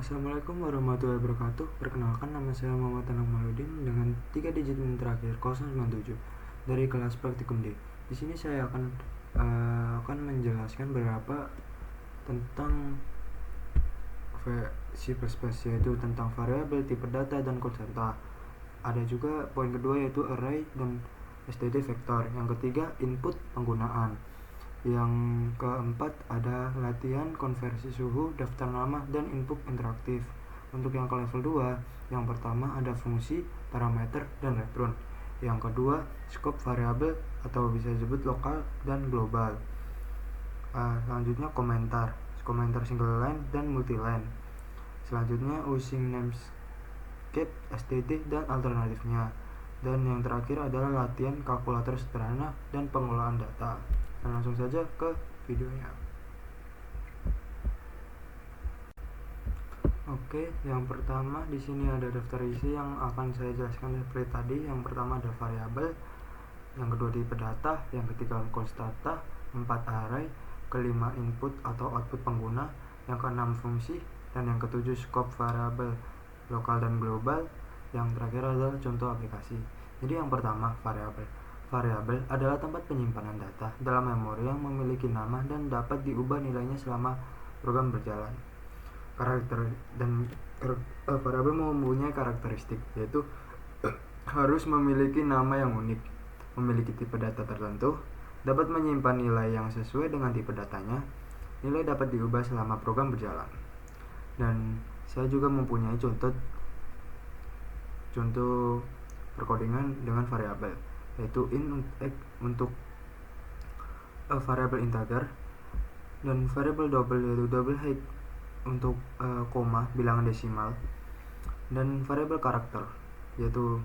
Assalamualaikum warahmatullahi wabarakatuh. Perkenalkan, nama saya Muhammad Anang Maludin dengan 3 digit NIM terakhir 097 dari kelas praktikum D. Di sini saya akan menjelaskan beberapa tentang C++, yaitu tentang variabel, tipe data, dan konstanta. Ada juga poin kedua yaitu array dan std vektor. Yang ketiga input penggunaan. Yang keempat ada latihan konversi suhu, daftar nama, dan input interaktif. Untuk yang ke level 2, yang pertama ada fungsi, parameter, dan return. Yang kedua scope variabel atau bisa disebut lokal dan global. Selanjutnya komentar single line dan multi line. Selanjutnya using namescape, std, dan alternatifnya. Dan yang terakhir adalah latihan kalkulator sederhana dan pengolahan data. Dan langsung saja ke videonya. Oke, yang pertama di sini ada daftar isi yang akan saya jelaskan seperti tadi. Yang pertama ada variabel, yang kedua tipe data, yang ketiga konstanta, 4 array, kelima input atau output pengguna, yang keenam fungsi, dan yang ketujuh scope variabel lokal dan global. Yang terakhir adalah contoh aplikasi. Jadi yang pertama variabel. Variabel adalah tempat penyimpanan data dalam memori yang memiliki nama dan dapat diubah nilainya selama program berjalan. Variabel mempunyai karakteristik, yaitu harus memiliki nama yang unik, memiliki tipe data tertentu, dapat menyimpan nilai yang sesuai dengan tipe datanya, nilai dapat diubah selama program berjalan. Dan saya juga mempunyai contoh perkodingan dengan variabel, yaitu untuk variabel integer, dan variabel double yaitu double height untuk koma bilangan desimal, dan variabel karakter yaitu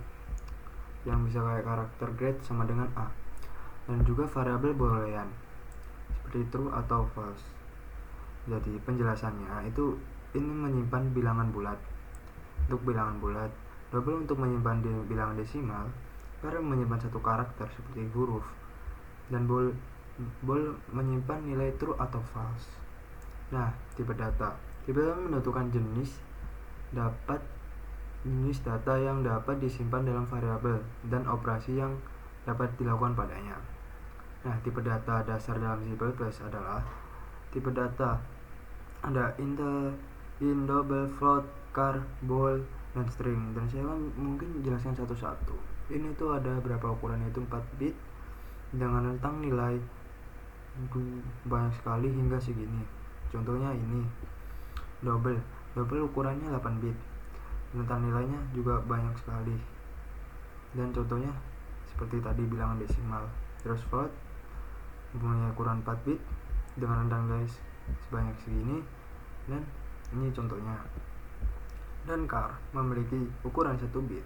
yang bisa kayak karakter grade sama dengan A, dan juga variabel boolean seperti true atau false. Jadi penjelasannya itu ini menyimpan bilangan bulat. Untuk bilangan bulat, double untuk menyimpan di bilangan desimal karena menyimpan satu karakter seperti huruf, dan bool menyimpan nilai true atau false. Nah, tipe data menentukan jenis data yang dapat disimpan dalam variabel dan operasi yang dapat dilakukan padanya. Nah, tipe data dasar dalam C++ adalah tipe data ada int, double, float, char, bool, dan string. Dan saya mungkin jelaskan satu-satu. Ini tuh ada berapa ukuran, yaitu 4 bit dengan rentang nilai banyak sekali hingga segini. Contohnya ini double ukurannya 8 bit, rentang nilainya juga banyak sekali. Dan contohnya seperti tadi bilangan desimal. Terus float mempunyai ukuran 4 bit dengan rentang nilai sebanyak segini, dan ini contohnya. Dan char memiliki ukuran 1 bit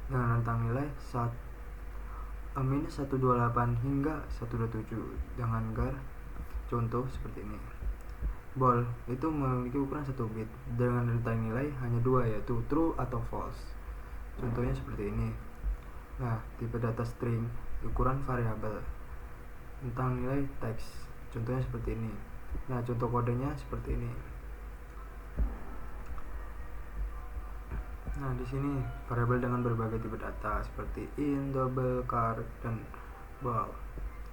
dengan rentang nilai minus 128 hingga 127 dengan char contoh seperti ini. Bool itu memiliki ukuran 1 bit dengan rentang nilai hanya 2, yaitu true atau false. Contohnya seperti ini. Nah, tipe data string ukuran variabel, rentang nilai teks. Contohnya seperti ini. Nah, contoh kodenya seperti ini. Nah, di sini variabel dengan berbagai tipe data seperti int, double, char, dan bool.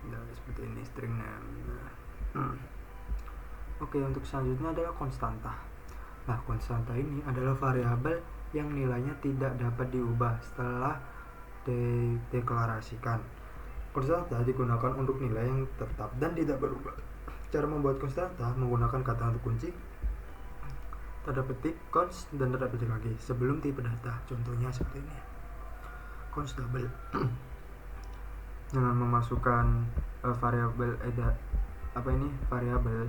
Dan seperti ini string name. Oke, untuk selanjutnya adalah konstanta. Nah, konstanta ini adalah variabel yang nilainya tidak dapat diubah setelah dideklarasikan. Konstanta digunakan untuk nilai yang tetap dan tidak berubah. Cara membuat konstanta menggunakan kata kunci, tanda petik, const, dan tanda petik lagi sebelum tipe data. Contohnya seperti ini. Const double dengan memasukkan variabel variabel,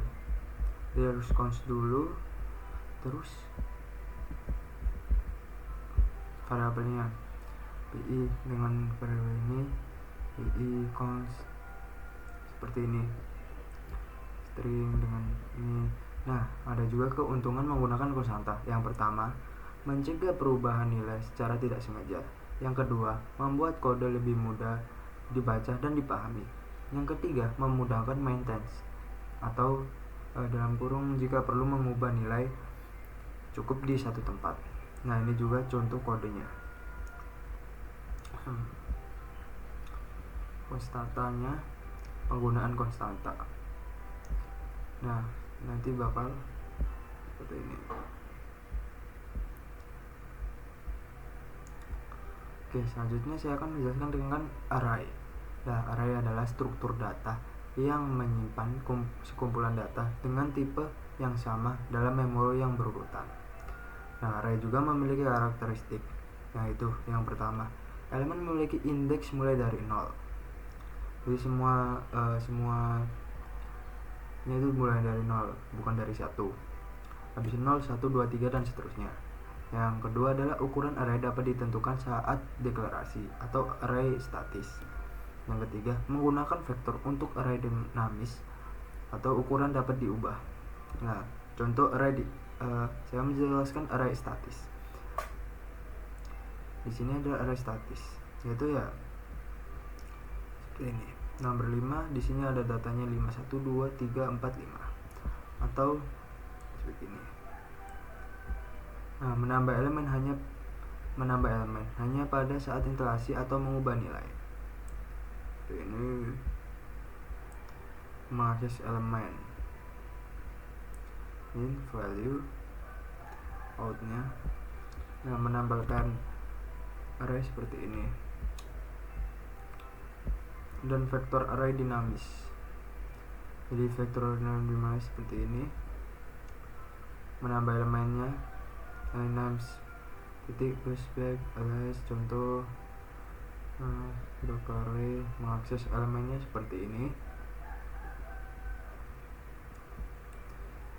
dia harus const dulu, terus variabelnya pi dengan variabel ini pi const seperti ini, string dengan ini. Nah, ada juga keuntungan menggunakan konstanta. Yang pertama, mencegah perubahan nilai secara tidak sengaja. Yang kedua, membuat kode lebih mudah dibaca dan dipahami. Yang ketiga, memudahkan maintenance atau dalam kurung jika perlu mengubah nilai. cukup di satu tempat. Nah, ini juga contoh kodenya. Konstantanya, penggunaan konstanta. Nah, nanti bakal seperti ini. Oke, selanjutnya saya akan menjelaskan dengan array. Nah, array adalah struktur data yang menyimpan sekumpulan data dengan tipe yang sama dalam memori yang berurutan. Nah, array juga memiliki karakteristik, yaitu yang pertama, elemen memiliki indeks mulai dari 0. Jadi semuanya itu mulai dari 0, bukan dari 1. Habis 0, 1, 2, 3 dan seterusnya. Yang kedua adalah ukuran array dapat ditentukan saat deklarasi atau array statis. Yang ketiga, menggunakan vektor untuk array dinamis atau ukuran dapat diubah. Nah, contoh array saya menjelaskan array statis. Di sini ada array statis, yaitu ya seperti ini. Nomor 5 di sini ada datanya 5, 1, 2, 3, 4, 5 atau seperti ini. Nah, menambah elemen hanya pada saat instalasi atau mengubah nilai. Ini mengakses elemen, in value, outnya. Nah, menambahkan array seperti ini. Dan vektor array dinamis. Jadi vektor dinamis seperti ini. Menambah elemennya names titik plus back alias contoh array mengakses elemennya seperti ini,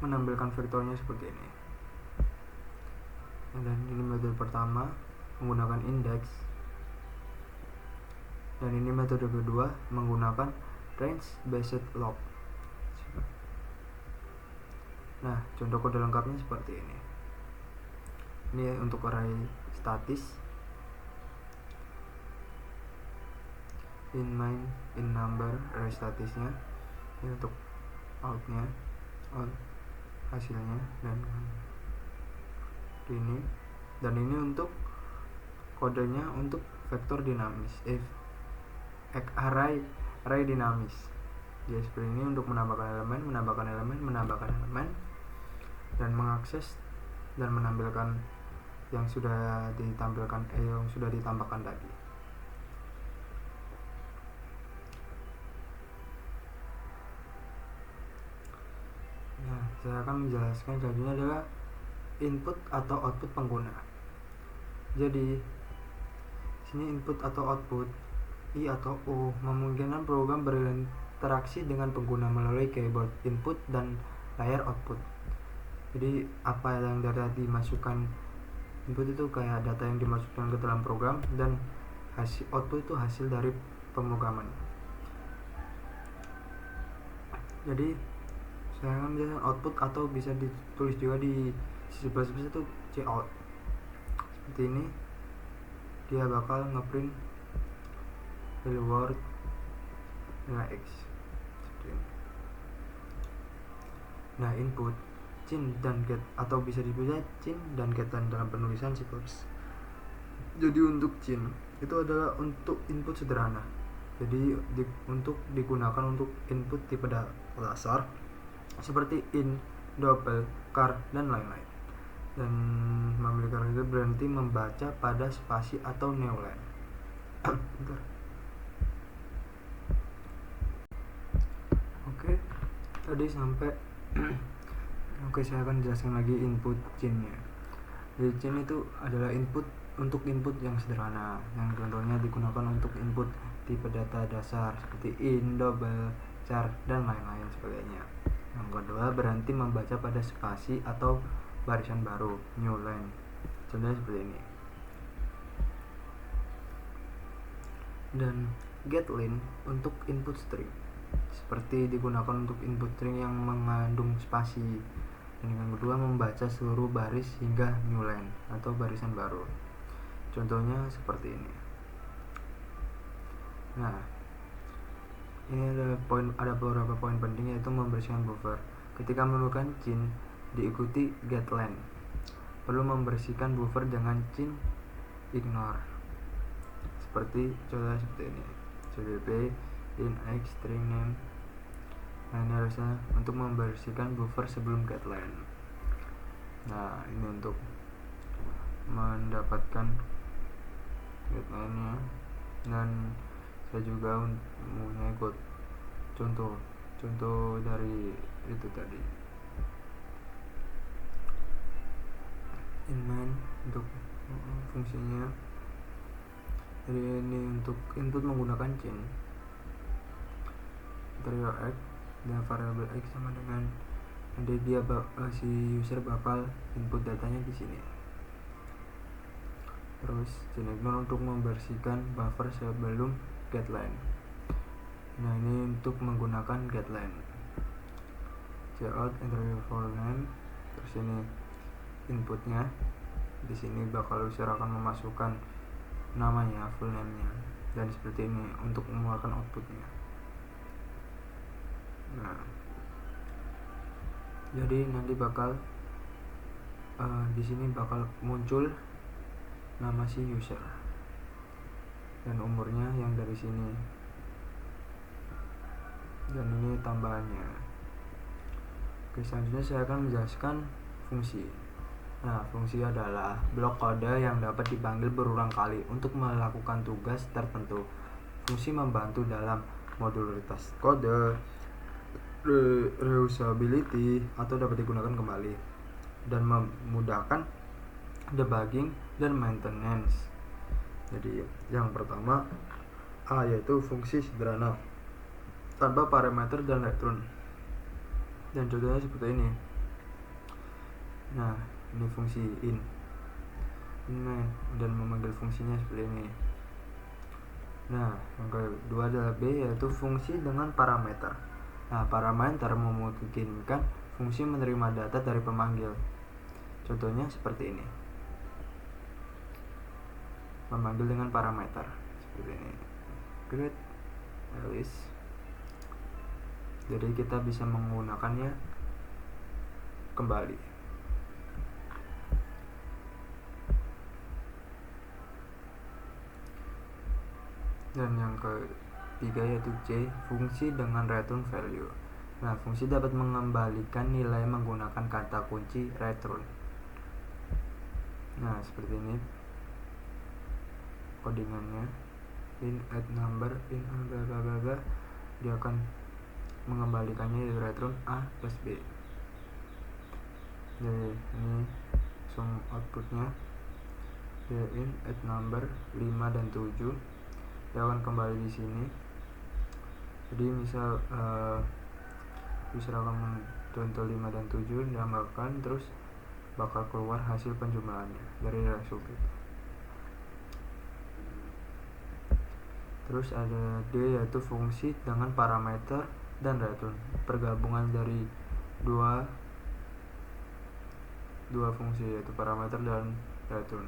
menampilkan vektornya seperti ini. Dan ini metode pertama menggunakan indeks, dan ini metode kedua menggunakan range based log. Nah, contoh kode lengkapnya seperti ini. Ini untuk array statis, in main, in number, array statisnya. Ini untuk outnya, out hasilnya, dan ini untuk kodenya untuk vektor dinamis, array dinamis. Jadi seperti ini untuk menambahkan elemen, dan mengakses dan menampilkan yang sudah ditambahkan tadi. Nah, saya akan menjelaskan selanjutnya adalah input atau output pengguna. Jadi sini input atau output, I atau O, memungkinkan program berinteraksi dengan pengguna melalui keyboard input dan layar output. Jadi apa yang data dimasukkan input itu kayak data yang dimasukkan ke dalam program, dan hasil output itu hasil dari pemrograman. Jadi saya akan menjelaskan output, atau bisa ditulis juga di C++ itu cout. Seperti ini, dia bakal ngeprint hello world nilai X. Seperti ini. Nah, input cin dan get, atau bisa dibaca cin dan getan dalam penulisan C++. Jadi untuk cin itu adalah untuk input sederhana. Jadi untuk digunakan untuk input tipe dasar seperti in, double, char, dan lain-lain. Dan memiliki karakter berhenti membaca pada spasi atau newline. Oke, tadi sampai Oke, saya akan jelaskan lagi input cin-nya. Jadi cin itu adalah input untuk input yang sederhana, yang contohnya digunakan untuk input tipe data dasar seperti in, double, char, dan lain-lain sebagainya. Yang kedua, berhenti membaca pada spasi atau barisan baru, new line. Contohnya seperti ini. Dan getLine untuk input string, seperti digunakan untuk input string yang mengandung spasi. Dan yang kedua, membaca seluruh baris hingga new line atau barisan baru. Contohnya seperti ini. Nah, ini ada beberapa poin penting, yaitu membersihkan buffer ketika menggunakan cin, diikuti getLine. perlu membersihkan buffer dengan chain ignore. Seperti contohnya seperti ini, cpp in x string name. Nah, ini harusnya untuk membersihkan buffer sebelum getLine. Nah, ini untuk mendapatkan getLine-nya, dan saya juga mempunyai contoh dari itu tadi. In main untuk fungsinya, jadi ini untuk input menggunakan chain interior x dan variable x sama dengan, nanti dia si user bakal input datanya di sini. Terus chain ignore untuk membersihkan buffer sebelum getLine. Nah, ini untuk menggunakan getLine. Cout interior for name. Terus ini inputnya, di sini bakal user akan memasukkan namanya, full name-nya, dan seperti ini untuk mengeluarkan outputnya. Nah, jadi nanti bakal di sini bakal muncul nama si user dan umurnya yang dari sini, dan ini tambahannya. Oke, selanjutnya saya akan menjelaskan fungsi. Nah, fungsi adalah blok kode yang dapat dipanggil berulang kali untuk melakukan tugas tertentu. Fungsi membantu dalam modularitas kode, reusability, atau dapat digunakan kembali, dan memudahkan debugging dan maintenance. Jadi yang pertama A, yaitu fungsi sederhana tanpa parameter dan return, dan contohnya seperti ini. Nah, ini fungsi in main dan memanggil fungsinya seperti ini. Nah, yang kedua adalah B, yaitu fungsi dengan parameter. Nah, parameter memungkinkan fungsi menerima data dari pemanggil. Contohnya seperti ini, memanggil dengan parameter seperti ini, create, release. Jadi kita bisa menggunakannya kembali. Dan yang ketiga yaitu C, fungsi dengan return value. Nah, fungsi dapat mengembalikan nilai menggunakan kata kunci return. Nah, seperti ini codingannya, in add number, in bla bla bla bla, dia akan mengembalikannya dari return A plus B. Jadi ini langsung outputnya, dia in add number 5 dan 7, dia akan kembali di sini. Jadi misal user akan contoh 5 dan 7 ditambahkan, terus bakal keluar hasil penjumlahannya dari result itu. Terus ada D, yaitu fungsi dengan parameter dan return, pergabungan dari dua fungsi, yaitu parameter dan return.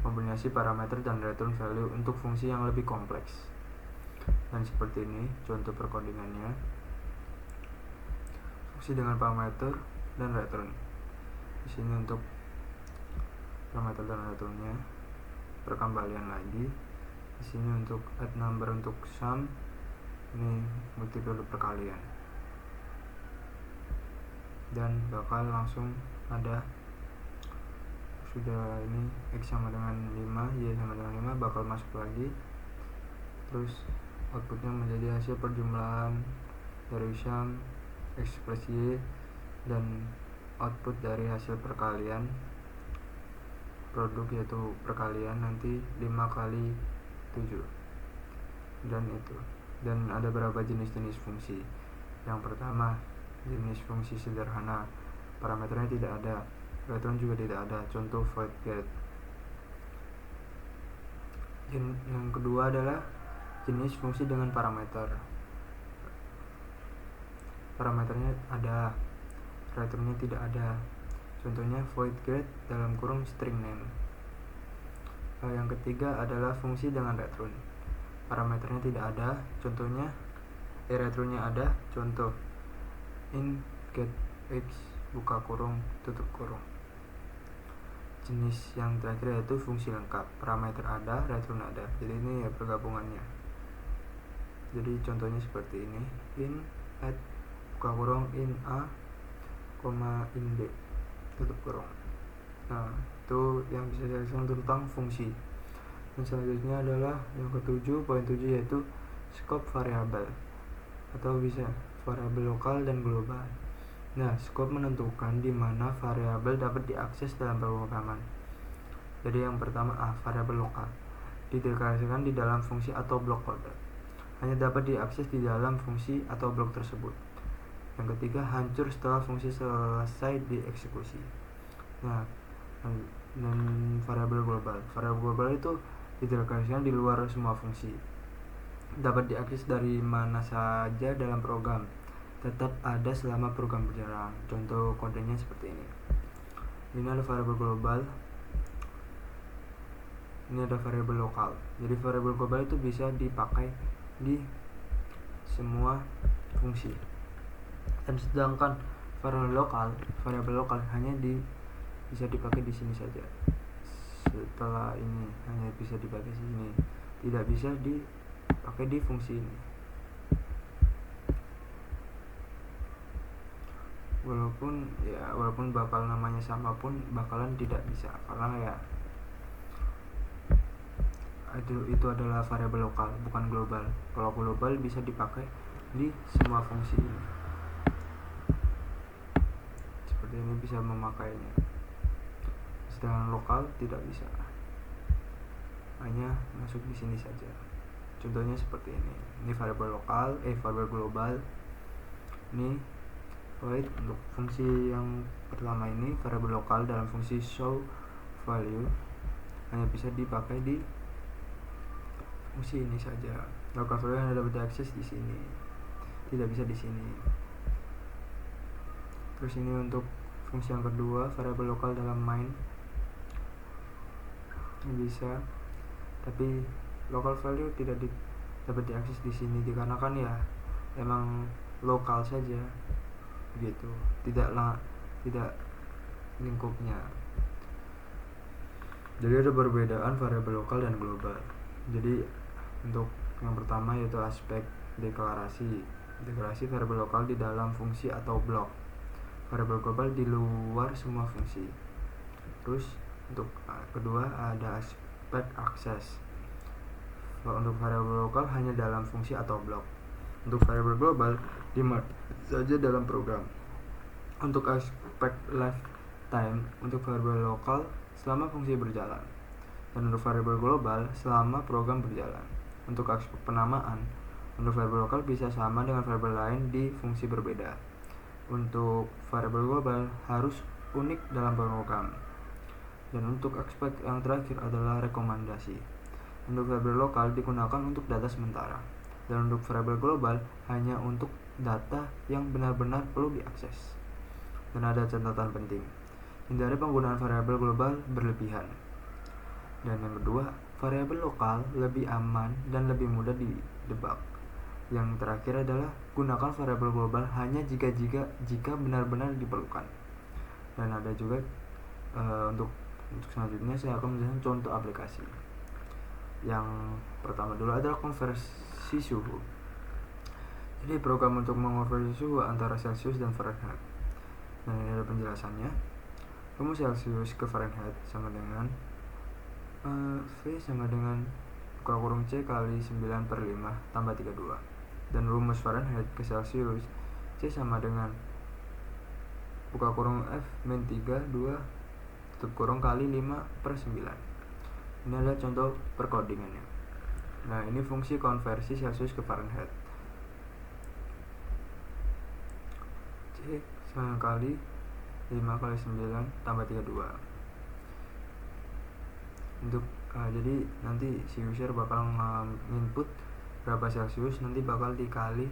Kombinasi parameter dan return value untuk fungsi yang lebih kompleks. Dan seperti ini contoh perkodingannya, fungsi dengan parameter dan return. Di sini untuk parameter dan returnnya, perkembalian lagi. Di sini untuk add number untuk sum, ini multiple perkalian, dan bakal langsung ada sudah ini x sama dengan 5, y sama dengan 5 bakal masuk lagi. Terus outputnya menjadi hasil perjumlahan dari sum x plus y, dan output dari hasil perkalian produk, yaitu perkalian nanti 5 kali 7, dan itu. Dan ada beberapa jenis-jenis fungsi. Yang pertama, jenis fungsi sederhana, parameternya tidak ada, return juga tidak ada, contoh void get. Yang kedua adalah jenis fungsi dengan parameter, parameternya ada, returnnya tidak ada, contohnya void get dalam kurung string name. Yang ketiga adalah fungsi dengan return, parameternya tidak ada, contohnya returnnya ada, contoh in get x buka kurung tutup kurung. Jenis yang terakhir yaitu fungsi lengkap, parameter ada, return ada. Jadi ini ya pergabungannya. Jadi contohnya seperti ini, in add buka kurung in a, in b tutup kurung. Nah, itu yang bisa saya jelaskan tentang fungsi. Dan selanjutnya adalah yang ke-7, poin 7, yaitu scope variabel atau bisa variabel lokal dan global. Nah, scope menentukan di mana variabel dapat diakses dalam pemrograman. Jadi yang pertama variabel lokal dideklarasikan di dalam fungsi atau blok kode, hanya dapat diakses di dalam fungsi atau blok tersebut. Yang ketiga, hancur setelah fungsi selesai dieksekusi. Nah, dan variabel global itu dideklarasikan di luar semua fungsi, dapat diakses dari mana saja dalam program, tetap ada selama program berjalan. Contoh kodenya seperti ini. Ini ada variabel global, ini ada variabel lokal. Jadi variabel global itu bisa dipakai di semua fungsi. Dan sedangkan variabel lokal hanya bisa dipakai di sini saja. Setelah ini hanya bisa dipakai di sini, tidak bisa dipakai di fungsi ini. Walaupun bakal namanya sama pun bakalan tidak bisa, karena ya itu adalah variabel lokal, bukan global. Kalau global bisa dipakai di semua fungsi ini. Seperti ini bisa memakainya. Sedangkan lokal tidak bisa, hanya masuk di sini saja. Contohnya seperti ini. Ini variabel lokal, variabel global. Ini void untuk fungsi yang pertama ini, variabel lokal dalam fungsi show value hanya bisa dipakai di fungsi ini saja. Local value hanya dapat diakses di sini, tidak bisa di sini. Terus ini untuk fungsi yang kedua, variabel lokal dalam main bisa, tapi local value tidak dapat diakses di sini dikarenakan ya emang lokal saja gitu, tidak lingkupnya. Jadi ada perbedaan variabel lokal dan global. Jadi untuk yang pertama yaitu aspek deklarasi variabel lokal di dalam fungsi atau blok, variabel global di luar semua fungsi. Terus untuk kedua ada aspek akses. Untuk variabel lokal hanya dalam fungsi atau blok. Untuk variabel global di mana saja dalam program. Untuk aspek lifetime, untuk variabel lokal selama fungsi berjalan, dan untuk variabel global selama program berjalan. Untuk aspek penamaan, untuk variabel lokal bisa sama dengan variabel lain di fungsi berbeda. Untuk variabel global harus unik dalam program. Dan untuk aspek yang terakhir adalah rekomendasi. Untuk variabel lokal digunakan untuk data sementara, dan untuk variabel global hanya untuk data yang benar-benar perlu diakses. Dan ada catatan penting, hindari penggunaan variabel global berlebihan. Dan yang kedua, variabel lokal lebih aman dan lebih mudah didebak. Yang terakhir adalah gunakan variabel global hanya jika benar-benar diperlukan. Dan ada juga untuk selanjutnya saya akan menjelaskan contoh aplikasi. Yang pertama dulu adalah konversi suhu. Jadi program untuk mengonversi suhu antara Celsius dan Fahrenheit. Nah, ini ada penjelasannya. Rumus Celsius ke Fahrenheit sama dengan V sama dengan buka kurung C kali 9/5 tambah 32. Dan rumus Fahrenheit ke Celsius, C sama dengan buka kurung F min 3 2 tutup kurung kali 5/9. Ini adalah contoh perkodingannya. Nah, ini fungsi konversi Celsius ke Fahrenheit. C sama kali 5 kali 9 tambah 32. Untuk jadi nanti si user bakal input berapa Celsius, nanti bakal dikali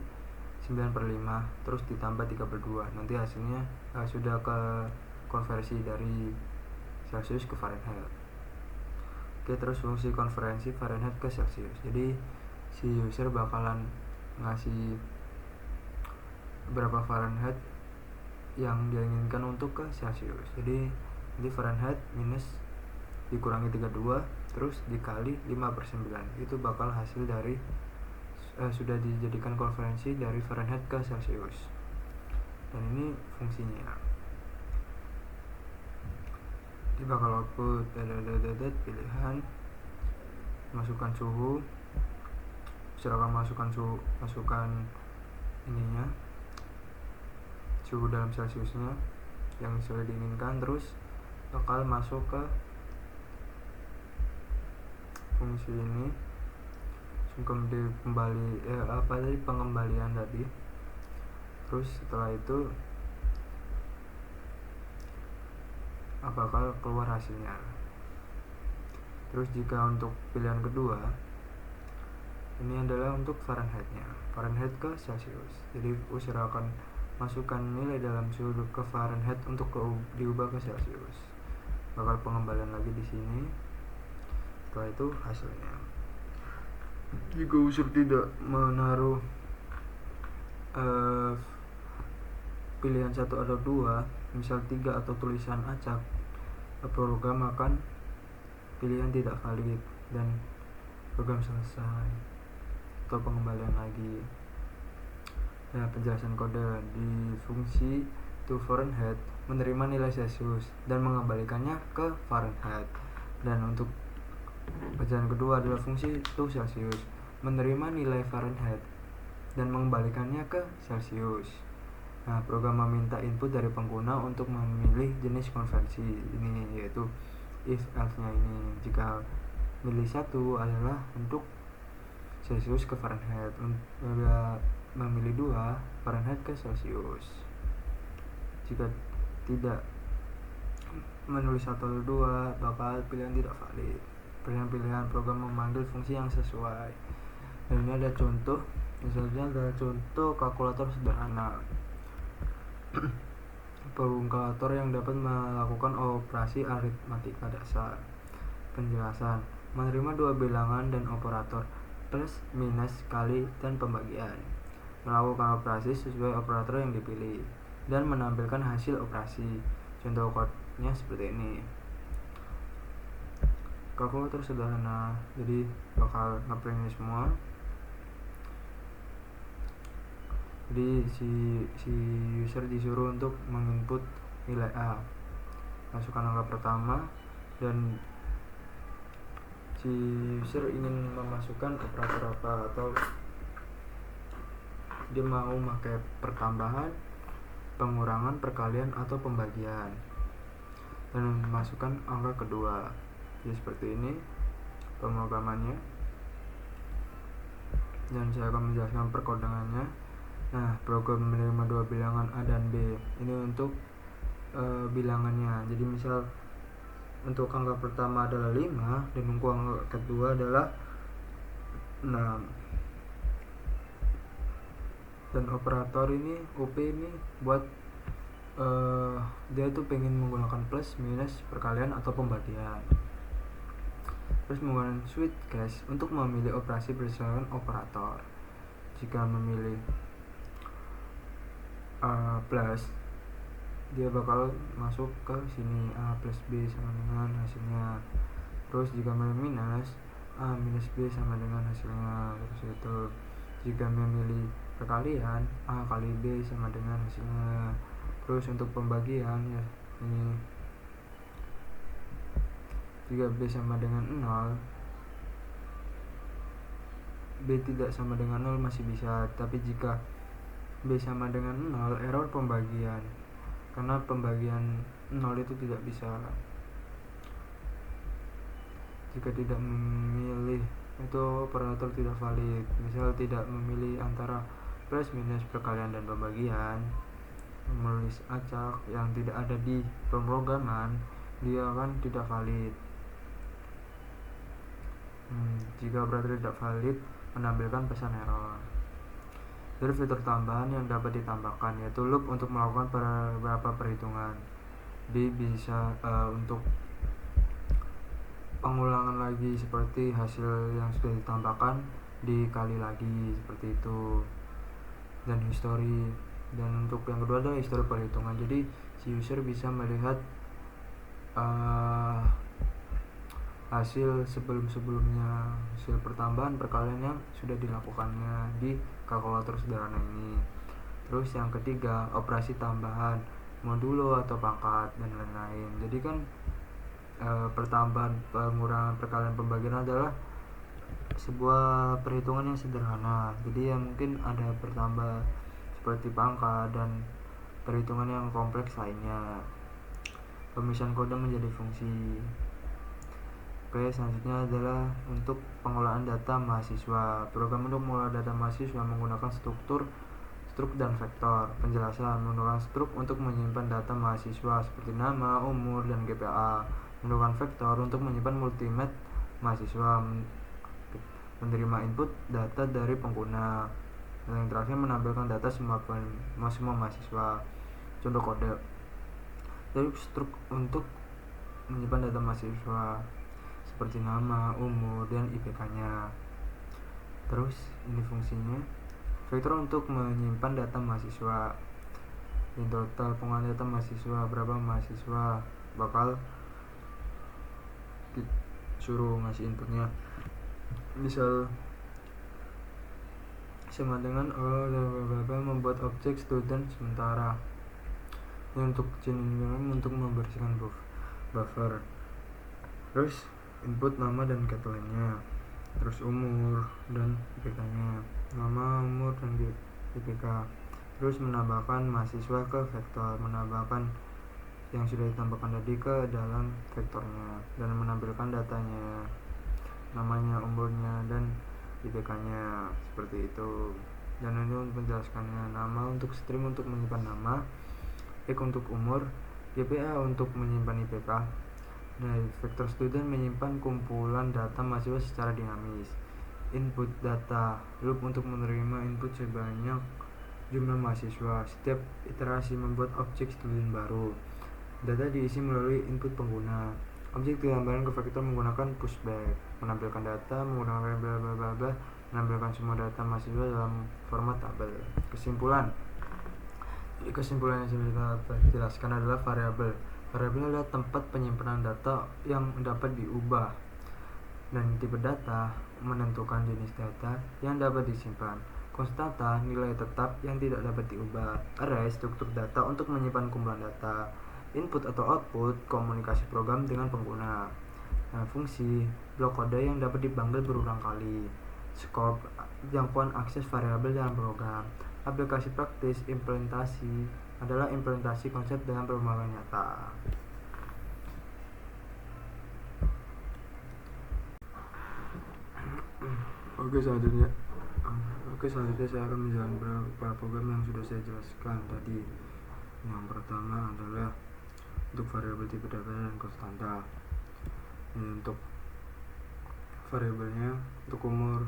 9/5 terus ditambah 3/2. Nanti hasilnya sudah ke konversi dari Celsius ke Fahrenheit. Oke, terus fungsi konversi Fahrenheit ke Celsius. Jadi si user bakalan ngasih berapa Fahrenheit yang dia inginkan untuk ke Celsius. Jadi Fahrenheit minus dikurangi 32 terus dikali 5/9, itu bakal hasil dari sudah dijadikan konversi dari Fahrenheit ke Celsius. Dan ini fungsinya. Dia bakal output pilihan, masukkan suhu, silakan masukkan ininya, suhu dalam Celsiusnya yang sudah diinginkan, terus bakal masuk ke fungsi ini, pengembalian tadi. Terus setelah itu bakal keluar hasilnya. Terus jika untuk pilihan kedua, ini adalah untuk Fahrenheit-nya, Fahrenheit ke Celsius. Jadi user akan masukkan nilai dalam suhu ke Fahrenheit untuk diubah ke Celsius. Bakal pengembalian lagi di sini. Setelah itu hasilnya. Jika user tidak menaruh pilihan 1 atau 2, misal 3 atau tulisan acak, program akan pilihan tidak valid dan program selesai atau pengembalian lagi. Nah, penjelasan kode di fungsi to Fahrenheit menerima nilai Celsius dan mengembalikannya ke Fahrenheit. Dan untuk penjelasan kedua adalah fungsi to Celsius menerima nilai Fahrenheit dan mengembalikannya ke Celsius. Nah, program meminta input dari pengguna untuk memilih jenis konversi ini, yaitu if else-nya ini. Jika milih 1 adalah untuk Celsius ke Fahrenheit, memilih 2 Fahrenheit ke Celsius. Jika tidak menulis 1 atau 2, bakal pilihan tidak valid. Pilihan program memanggil fungsi yang sesuai. Dan ini ada contoh, misalnya ada contoh kalkulator sederhana. Kalkulator yang dapat melakukan operasi aritmatika dasar. Penjelasan: menerima 2 bilangan dan operator plus, minus, kali, dan pembagian. Melakukan operasi sesuai operator yang dipilih dan menampilkan hasil operasi. Contoh kodenya seperti ini. Kalkulator sederhana, jadi bakal ngeprint ini semua. Jadi si user disuruh untuk menginput nilai A, masukkan angka pertama, dan si user ingin memasukkan operator apa, atau dia mau pakai pertambahan, pengurangan, perkalian, atau pembagian, dan memasukkan angka kedua. Jadi seperti ini pemrogramannya, dan saya akan menjelaskan perkodangannya. Nah, program menerima 2 bilangan A dan B. Ini untuk bilangannya. Jadi misal untuk angka pertama adalah 5 dan untuk angka kedua adalah 6. Dan operator ini, OP ini buat dia tuh pengen menggunakan plus, minus, perkalian, atau pembagian. Terus menggunakan switch case untuk memilih operasi berdasarkan operator. Jika memilih plus, dia bakal masuk ke sini, A plus B sama dengan hasilnya. Terus jika memilih minus, A minus B sama dengan hasilnya. Terus itu jika memilih perkalian, A kali B sama dengan hasilnya. Terus untuk pembagian ya ini, jika B sama dengan 0, B tidak sama dengan 0 masih bisa, tapi jika B sama dengan 0, error pembagian, karena pembagian 0 itu tidak bisa. Jika tidak memilih, itu operator tidak valid. Misal tidak memilih antara plus, minus, perkalian, dan pembagian, menulis acak yang tidak ada di pemrograman, dia akan tidak valid. Jika operator tidak valid, menampilkan pesan error. Dari fitur tambahan yang dapat ditambahkan, yaitu loop untuk melakukan beberapa perhitungan. Jadi bisa untuk pengulangan lagi, seperti hasil yang sudah ditambahkan dikali lagi seperti itu. Dan history Dan untuk yang kedua adalah histori perhitungan. Jadi si user bisa melihat hasil sebelum-sebelumnya, hasil pertambahan perkalian yang sudah dilakukannya di kalkulator sederhana ini. Terus yang ketiga, operasi tambahan, modulo atau pangkat dan lain-lain. Jadi kan pertambahan, pengurangan, perkalian, pembagian adalah sebuah perhitungan yang sederhana. Jadi ya mungkin ada pertambah seperti pangkat dan perhitungan yang kompleks lainnya. Pemisahan kode menjadi fungsi. Oke, selanjutnya adalah untuk pengolahan data mahasiswa. Program untuk mengolah data mahasiswa menggunakan struk dan vektor. Penjelasan: menggunakan struk untuk menyimpan data mahasiswa seperti nama, umur, dan GPA. Menggunakan vektor untuk menyimpan multimat mahasiswa. Menerima input data dari pengguna. Dan yang terakhir, menampilkan data semua mahasiswa. Contoh kode. Jadi struk untuk menyimpan data mahasiswa seperti nama, umur, dan IPK-nya. Terus ini fungsinya. Vektor untuk menyimpan data mahasiswa. In total pengolahan data mahasiswa, berapa mahasiswa, bakal disuruh ngasih inputnya. Misal sama dengan membuat objek student sementara. Ini untuk untuk membersihkan buffer. Terus input nama dan lainnya. Terus umur dan IPK-nya, nama, umur, dan IPK. Terus menambahkan mahasiswa ke vektor, menambahkan yang sudah ditambahkan tadi ke dalam vektornya, dan menampilkan datanya, namanya, umurnya, dan IPK-nya, seperti itu. Dan ini untuk menjelaskannya. Nama untuk string untuk menyimpan nama, X untuk umur, GPA untuk menyimpan IPK. Nah, vektor student menyimpan kumpulan data mahasiswa secara dinamis. Input data loop untuk menerima input sebanyak jumlah mahasiswa. Setiap iterasi membuat objek student baru. Data diisi melalui input pengguna. Objek dilambangkan ke vektor menggunakan pushback. Menampilkan data menggunakan bla bla bla bla. Menampilkan semua data mahasiswa dalam format tabel. Kesimpulan. Jadi kesimpulan yang sudah kita jelaskan adalah variabel. Variabel adalah tempat penyimpanan data yang dapat diubah, dan tipe data menentukan jenis data yang dapat disimpan. Konstanta nilai tetap yang tidak dapat diubah. Array struktur data untuk menyimpan kumpulan data. Input atau output komunikasi program dengan pengguna. Nah, fungsi blok kode yang dapat dipanggil berulang kali. Scope jangkauan akses variabel dalam program. Aplikasi praktis implementasi adalah implementasi konsep dalam perkembangan nyata. Oke, selanjutnya saya akan menjelaskan beberapa program yang sudah saya jelaskan tadi. Yang pertama adalah untuk variabel tipe data dan konstanta. Ini untuk variabelnya untuk umur,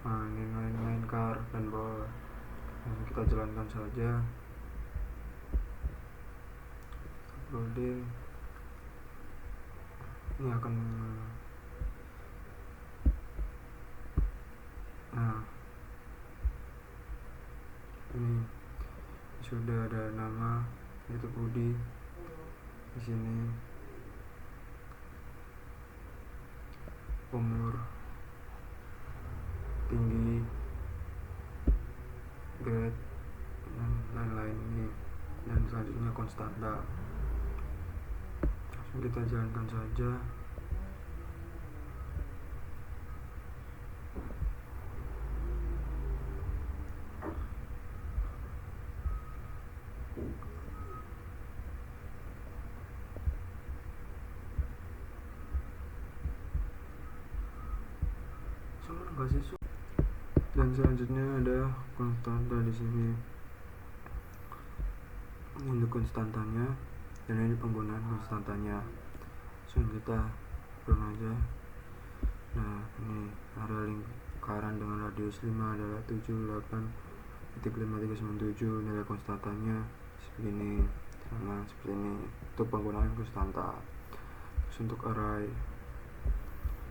ini main car dan bola. Kita jalankan saja. Loading. Ini akan ini sudah ada nama, yaitu Budi di sini, umur, tinggi, grade, dan lain-lain ini. Dan selanjutnya konstanta. Langsung kita jalankan saja. Dan selanjutnya ada konstanta di sini. Ini untuk konstantanya, dan ini penggunaan konstantanya. Langsung kita run aja. Nah, ini area lingkaran dengan radius 5 adalah 78.5397. Nilai konstantanya segini, sama seperti ini. Untuk penggunaan konstanta. Terus untuk array,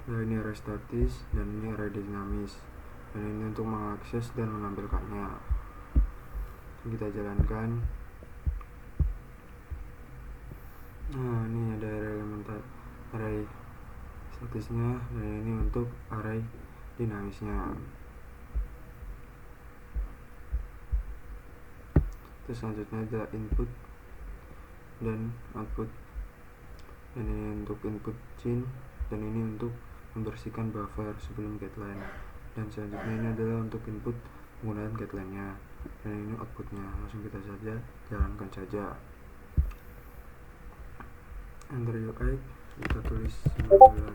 nah ini array statis dan ini array dinamis, dan ini untuk mengakses dan menampilkannya. kita jalankan. Nah, ini ada array statisnya, dan ini untuk array dinamisnya. Terus selanjutnya ada input dan output, dan ini untuk input chain, dan ini untuk membersihkan buffer sebelum getline, dan selanjutnya ini adalah untuk input menggunakan getline-nya, dan ini outputnya. Langsung kita saja jalankan saja. Enter UI, kita tulis 19.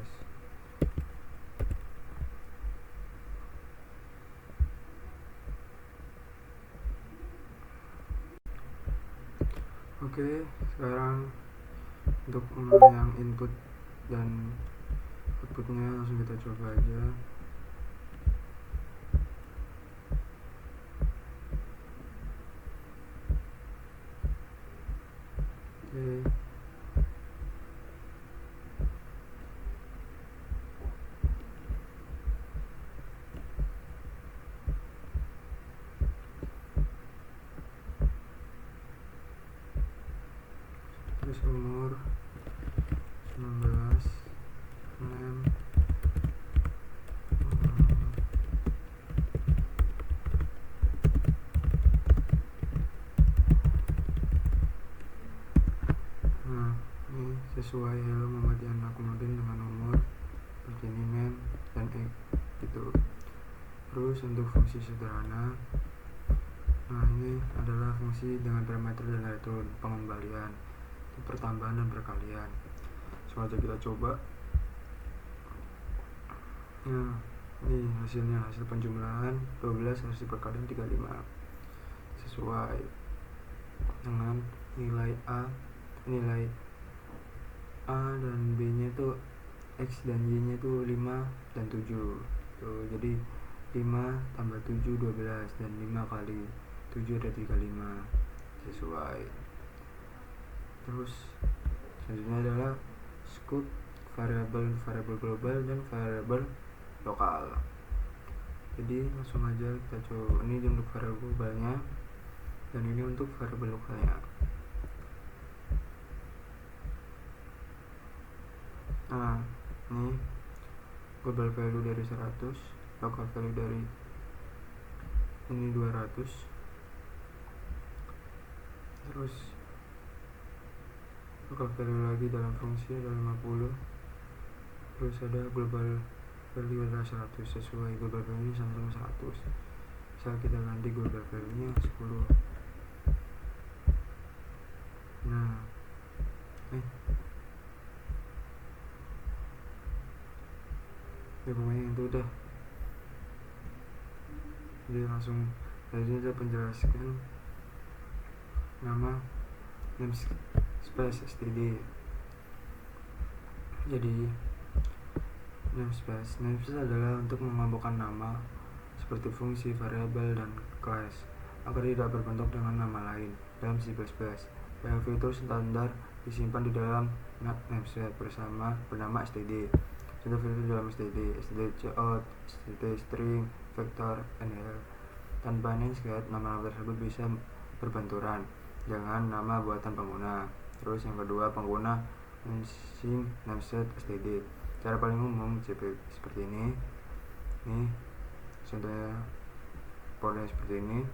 Oke, sekarang untuk yang input dan outputnya langsung kita coba aja. Oke. Terus umur 19, name, nah ini sesuai hello Muhammad Akumuddin dengan umur seperti ini, name dan gitu. Terus untuk fungsi sederhana, nah ini adalah fungsi dengan parameter dan return pengembalian, pertambahan dan perkalian. Sengaja kita coba. Nah, ini hasilnya, hasil penjumlahan 12, hasil perkalian 35, sesuai dengan nilai A dan B nya itu X dan Y nya itu 5 dan 7 tuh, jadi 5 tambah 7 12, dan 5 kali 7 ada 35, sesuai. Terus selanjutnya adalah scope, variabel global dan variabel lokal. Jadi langsung aja kita coba. Ini untuk variabel globalnya, dan ini untuk variabel lokalnya. Nah, ini global value dari 100, local value dari ini 200. Terus local value lagi dalam fungsi ada 50. Terus ada global value adalah 100, sesuai global value ini sama dengan 100. Misal kita ganti global value nya 10. Nah, ya pokoknya itu udah. Jadi langsung tadi saya penjelaskan nama namespace std. Jadi namespace adalah untuk mengelompokkan nama seperti fungsi, variabel, dan kelas agar tidak berbentuk dengan nama lain dalam C++. Banyak fitur standar disimpan di dalam namespace bernama std. Contoh fitur dalam std cout, std string, vector, nl. Tanpa namespace, nama-nama tersebut bisa berbenturan dengan nama buatan pengguna. Terus yang kedua, pengguna mensing namespace std. Cara paling umum seperti ini. Nih contohnya portnya seperti ini,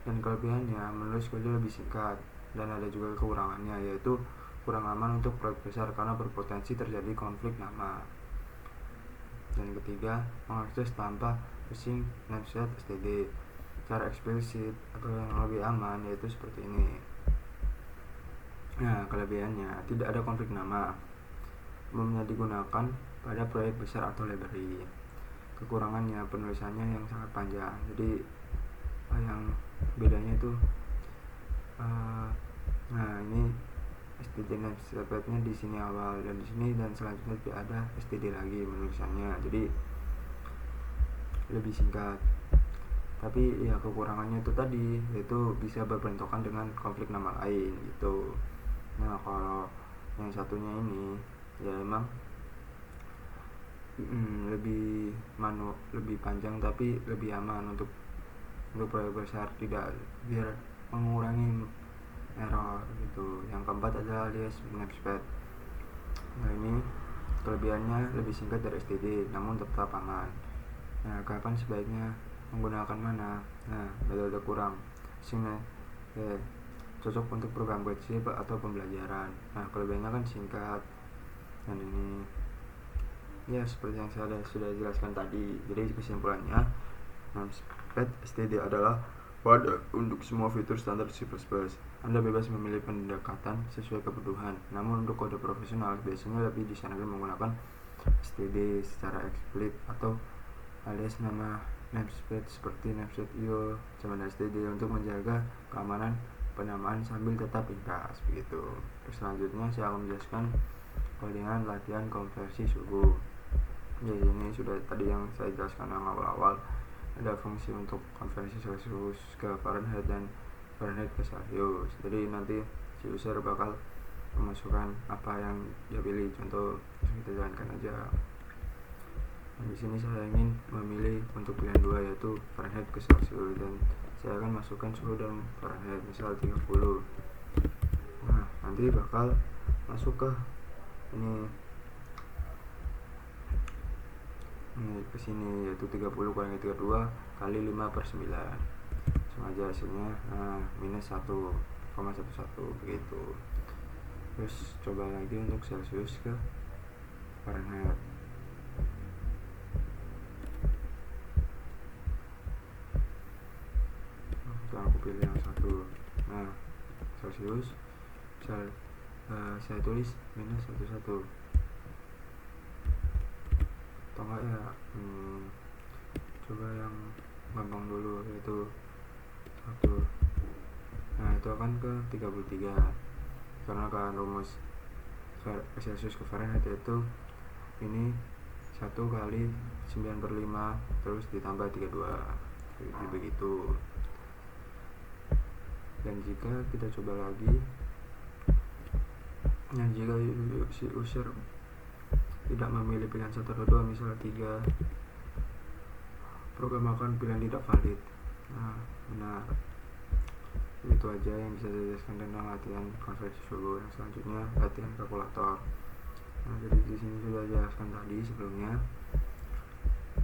dan kelebihannya menulis kode lebih singkat, dan ada juga kekurangannya, yaitu kurang aman untuk proyek besar karena berpotensi terjadi konflik nama. Dan ketiga, mengakses tanpa mensing namespace std. Cara eksplisit atau yang lebih aman yaitu seperti ini. Nah, kelebihannya tidak ada konflik nama, umumnya digunakan pada proyek besar atau library. Kekurangannya penulisannya yang sangat panjang. Jadi yang bedanya itu nah ini std namespace nya di sini awal, dan di sini, dan selanjutnya tidak ada std lagi penulisannya, jadi lebih singkat. Tapi ya kekurangannya itu tadi, yaitu bisa berbenturan dengan konflik nama lain gitu. Nah, kalau yang satunya ini ya emang lebih panjang tapi lebih aman untuk proyek besar, tidak biar mengurangi error gitu. Yang keempat adalah alias snapshot. Nah, ini kelebihannya lebih singkat dari STD namun tetap aman. Nah, kapan sebaiknya menggunakan mana? Nah, metode kurang singkat cocok untuk program kecil atau pembelajaran. Nah, kelebihannya kan singkat, dan ini ya seperti yang saya sudah jelaskan tadi. Jadi kesimpulannya, Numpad STD adalah wadah untuk semua fitur standar C++. Anda bebas memilih pendekatan sesuai kebutuhan. Namun untuk kode profesional biasanya lebih disarankan menggunakan STD secara eksplisit atau alias nama Numpad seperti Numpad.io zaman STD untuk menjaga keamanan penamaan sambil tetap ringkas begitu. Terus selanjutnya saya akan menjelaskan codingan latihan konversi suhu. Jadi ini sudah tadi yang saya jelaskan yang awal-awal, ada fungsi untuk konversi Celsius ke Fahrenheit dan Fahrenheit ke Celsius. Jadi nanti si user bakal memasukkan apa yang dia pilih. Contoh kita jalankan aja. Nah, di sini saya ingin memilih untuk pilihan 2 yaitu Fahrenheit ke Celsius, dan saya akan masukkan suhu dalam Fahrenheit misal 30. Nah, nanti bakal masuk ke ini ke sini yaitu 30 kurangi 32 kali 5/9. Sengaja hasilnya minus 1,11 begitu. Terus coba lagi untuk Celsius ke Fahrenheit. Aku pilih yang satu. Nah, Celsius saya tulis minus 11 atau enggak ya, coba yang gampang dulu yaitu 1. Nah, itu akan ke 33 karena kan rumus Celsius ke Fahrenheit yaitu ini 1 kali 9/5 terus ditambah 32 begitu. Dan jika kita coba lagi, nah jika si user tidak memilih pilihan 1 atau 2 misalnya 3, program akan pilihan tidak valid. Nah, benar. Itu aja yang bisa saya jelaskan tentang latihan konversi suhu. Yang selanjutnya latihan kalkulator. Nah, jadi di sini sudah jelaskan tadi sebelumnya.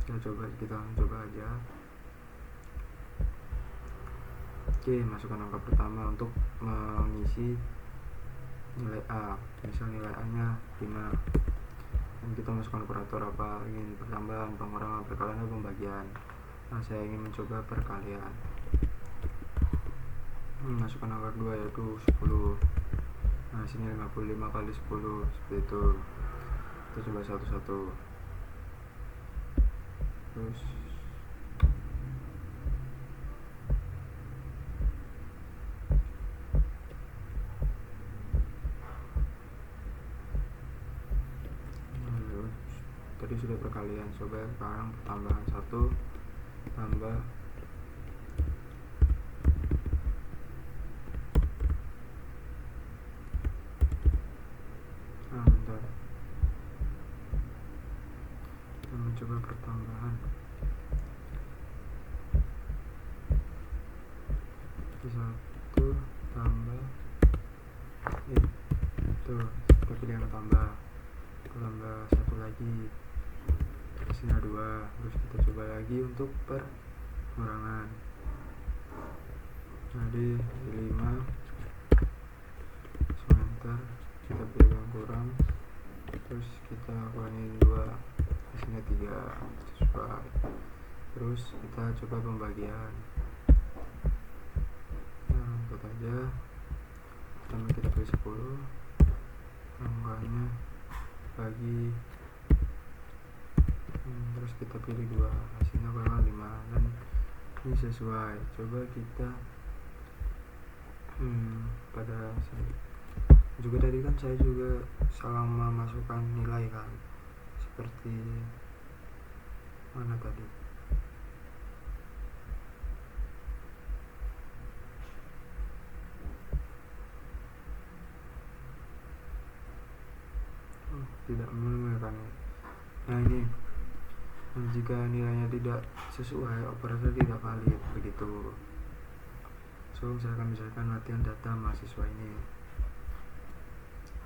Kita coba aja. Oke, masukkan angka pertama untuk mengisi nilai A. Misal nilai A nya 5, dan kita masukkan operator apa, ingin pertambahan, pengurangan, perkalian, atau pembagian. Nah, saya ingin mencoba perkalian. Masukkan angka 2 yaitu 10. Nah, sini 55 kali 10 seperti itu. Kita coba satu-satu. Terus tadi sudah perkalian, coba sekarang pertambahan 1 tambah bentar, kita mencoba pertambahan 1 tambah itu, kita pilih yang tambah 1 lagi, sini 2. Terus kita coba lagi untuk pengurangan. Jadi 5 sebentar, kita pilih yang kurang, terus kita kurangin 2, hasilnya 3 sesuai. Terus kita coba pembagian. Nah, ikut aja. Pertama kita pilih 10, angkanya bagi, terus kita pilih 2, hasilnya kurang 5, dan ini sesuai. Coba kita pada juga tadi kan saya juga salah memasukkan nilai kan, seperti mana tadi, tidak menggunakan. Nah, ini jika nilainya tidak sesuai, operator tidak valid begitu. langsung saya akan misalkan latihan data mahasiswa ini.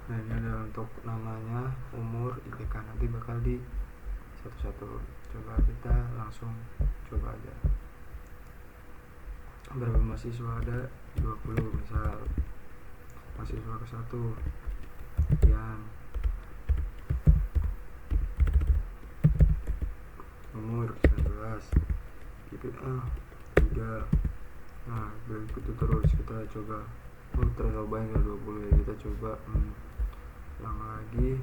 Nah, ini adalah untuk namanya, umur, IPK, nanti bakal di satu-satu. Coba kita langsung coba aja. Berapa mahasiswa ada? 20 misal. Mahasiswa ke 1 sekian. Umur 19, IPK 3. Nah, berikut itu terus kita coba. Terlalu banyak 20 ya, kita coba ulang lagi.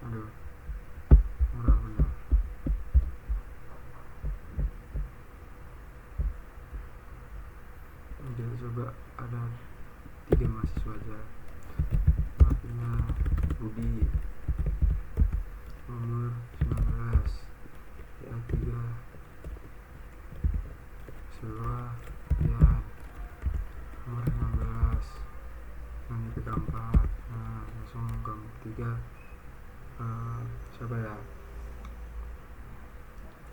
Aduh, murah benar. Kita coba ada 3 mahasiswa aja. Artinya Budi, umur 19, ya 3, seluruh ya umur 19, nanti ke 4. Nah, langsung ke 3. Siapa ya?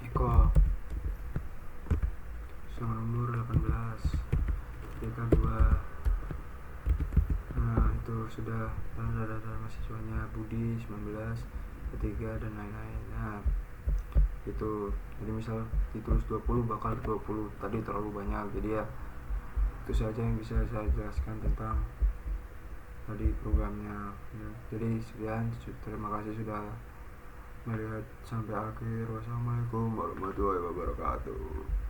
Eko, sama umur 18, IPK 2. Nah, itu sudah data mahasiswanya. Budi 19, ketiga, dan lain-lain. Nah, itu jadi misal ditulis 20 bakal 20, tadi terlalu banyak, jadi ya itu saja yang bisa saya jelaskan tentang tadi programnya ya. Jadi sekian, terima kasih sudah melihat sampai akhir. Wassalamualaikum warahmatullahi wabarakatuh.